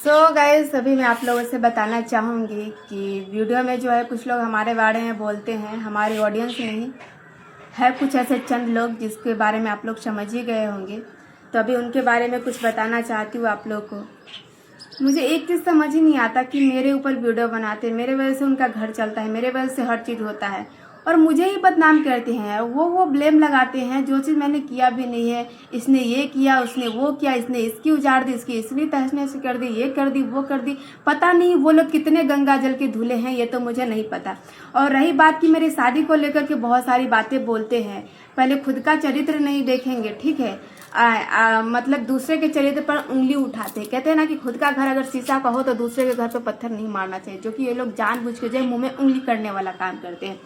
Guys अभी मैं आप लोगों से बताना चाहूँगी कि वीडियो में जो है कुछ लोग हमारे बारे में बोलते हैं, हमारी ऑडियंस नहीं है, कुछ ऐसे चंद लोग जिसके बारे में आप लोग समझ ही गए होंगे। तो अभी उनके बारे में कुछ बताना चाहती हूँ आप लोग को। मुझे एक चीज़ समझ ही नहीं आता कि मेरे ऊपर वीडियो बनाते हैं, मेरे वजह से उनका घर चलता है, मेरे वजह से हर चीज़ होता है और मुझे ही बदनाम करते हैं। वो ब्लेम लगाते हैं जो चीज़ मैंने किया भी नहीं है। इसने ये किया, उसने वो किया, इसने इसकी उजाड़ दी, इसकी इसलिए तहस से कर दी, ये कर दी, वो कर दी। पता नहीं वो लोग कितने गंगा जल के धुले हैं, ये तो मुझे नहीं पता। और रही बात कि मेरी शादी को लेकर के बहुत सारी बातें बोलते हैं, पहले खुद का चरित्र नहीं देखेंगे, ठीक है। मतलब दूसरे के चरित्र पर उंगली उठाते हैं। कहते हैं ना कि खुद का घर अगर शीशा का हो तो दूसरे के घर पे पत्थर नहीं मारना चाहिए, जो कि ये लोग जानबूझ के जो मुंह में उंगली करने वाला काम करते हैं।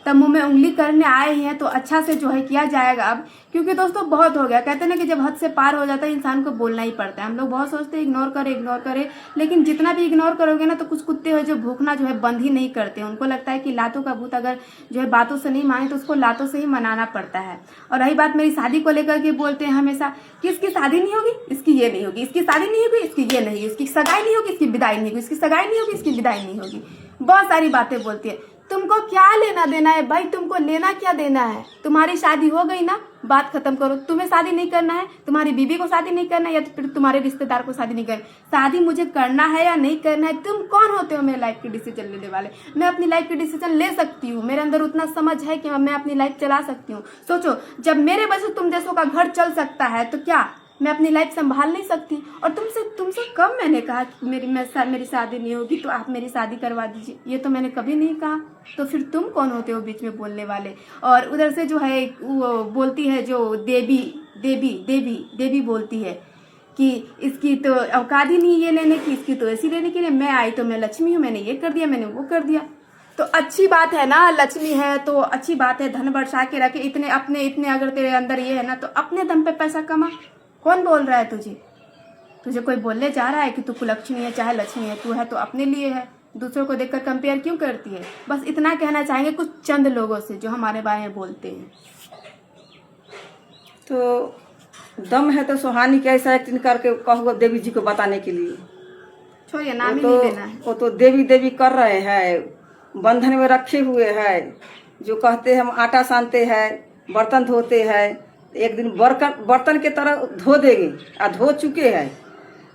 तब मुंह में उंगली करने आए हैं तो अच्छा से जो है किया जाएगा अब, क्योंकि दोस्तों बहुत हो गया। कहते हैं ना कि जब हद से पार हो जाता है इंसान को बोलना ही पड़ता है। हम लोग बहुत सोचते हैं इग्नोर करे, लेकिन जितना भी इग्नोर करोगे ना तो कुछ कुत्ते हो जो भूखना जो है बंद ही नहीं करते। उनको लगता है कि लातों का भूत अगर जो है बातों से नहीं माने तो उसको लातों से ही मनाना पड़ता है। और रही बात मेरी शादी को लेकर के, बोलते हैं हमेशा कि इसकी शादी नहीं होगी, इसकी ये नहीं होगी, इसकी शादी नहीं होगी, इसकी ये नहीं, इसकी सगाई नहीं होगी, इसकी विदाई नहीं होगी, इसकी सगाई नहीं होगी, इसकी विदाई नहीं होगी। बहुत सारी बातें बोलती है। तुमको क्या लेना देना है भाई? तुमको लेना क्या देना है? तुम्हारी शादी हो गई ना, बात खत्म करो। तुम्हें शादी नहीं करना है, तुम्हारी बीवी को शादी नहीं करना है, या तो फिर तुम्हारे रिश्तेदार को शादी नहीं करना। शादी मुझे करना है या नहीं करना है, तुम कौन होते हो मेरे लाइफ की डिसीजन लेने वाले? मैं अपनी लाइफ की डिसीजन ले सकती हूँ, मेरे अंदर उतना समझ है कि मैं अपनी लाइफ चला सकती हूँ। सोचो, जब मेरे वजह से तुम जैसों का घर चल सकता है तो क्या मैं अपनी लाइफ संभाल नहीं सकती? और तुमसे कब मैंने कहा कि मेरी शादी नहीं होगी तो आप मेरी शादी करवा दीजिए? ये तो मैंने कभी नहीं कहा। तो फिर तुम कौन होते हो बीच में बोलने वाले? और उधर से जो है वो बोलती है, जो देवी बोलती है कि इसकी तो औकात ही नहीं ये लेने की, इसकी तो ऐसी लेने के लिए। मैं आई तो मैं लक्ष्मी हूँ, मैंने ये कर दिया, मैंने वो कर दिया। तो अच्छी बात है ना, लक्ष्मी है तो अच्छी बात है, धन बरसा के रखे। इतने अगर तेरे अंदर ये है ना तो अपने दम पे पैसा कमा। कौन बोल रहा है तुझे कोई बोलने जा रहा है कि तू कुलक्ष्मी है चाहे लक्ष्मी है? तू है तो अपने लिए है, दूसरों को देखकर कंपेयर क्यों करती है? बस इतना कहना चाहेंगे कुछ चंद लोगों से जो हमारे बारे में बोलते हैं। तो दम है तो सुहानी कैसा एक्टिंग करके कहो देवी जी को बताने के लिए? छोड़िए, नाम ही नहीं लेना है। वो तो देवी कर रहे हैं, बंधन में रखे हुए हैं। जो कहते हैं हम आटा सानते हैं, बर्तन धोते हैं, एक दिन बर्तन के तरह धो देंगे, धो चुके हैं।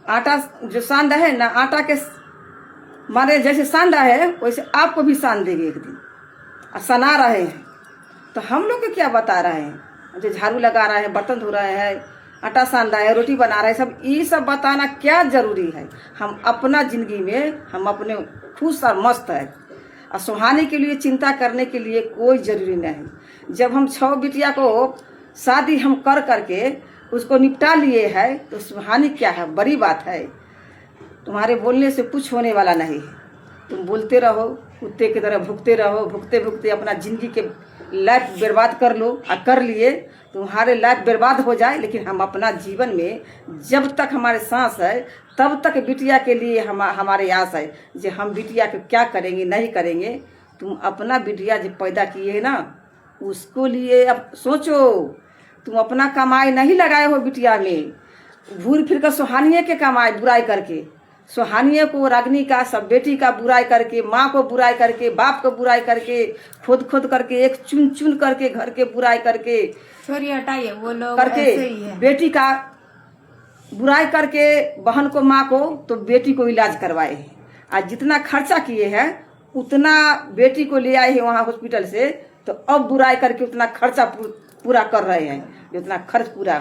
आटा जो सान रहा है ना, आटा के मारे जैसे सान रहा है वैसे आपको भी सान देंगे एक दिन, और सना रहे हैं। तो हम लोग को क्या बता रहे हैं? जो झाड़ू लगा रहा है, बर्तन धो रहे हैं, आटा सान रहा है, रोटी बना रहे हैं, सब ये सब बताना क्या जरूरी है? हम अपना जिंदगी में हम अपने खुश और मस्त है, और सुहाने के लिए चिंता करने के लिए कोई जरूरी नहीं। जब हम 6 बिटिया को शादी हम कर करके उसको निपटा लिए है तो सुहानी क्या है? बड़ी बात है। तुम्हारे बोलने से कुछ होने वाला नहीं है। तुम बोलते रहो, कुत्ते की तरह भुगते रहो, भुगते भुगते अपना जिंदगी के लाइफ बर्बाद कर लो। और कर लिए, तुम्हारे लाइफ बर्बाद हो जाए, लेकिन हम अपना जीवन में जब तक हमारे सांस है तब तक बिटिया के लिए हमारे आस है जो हम बिटिया को क्या करेंगे नहीं करेंगे। तुम अपना बिटिया जो पैदा किए ना उसको लिए अब सोचो। तुम अपना कमाई नहीं लगाए हो बिटिया में, घूर फिर कर सुहानिये के कमाई बुराई करके, सुहानिये को, रागनी का, सब बेटी का बुराई करके, माँ को बुराई करके, बाप को बुराई करके, खुद करके, एक चुन करके घर के बुराई करके, छोड़िए हटाइए, वो लोग करके ऐसे ही है। बेटी का बुराई करके बहन को, माँ को, तो बेटी को इलाज करवाए। आज जितना खर्चा किए हैं उतना बेटी को ले आए हैं वहाँ हॉस्पिटल से, तो अब बुराई करके उतना खर्चा पूरा कर रहे हैं, जितना खर्च पूरा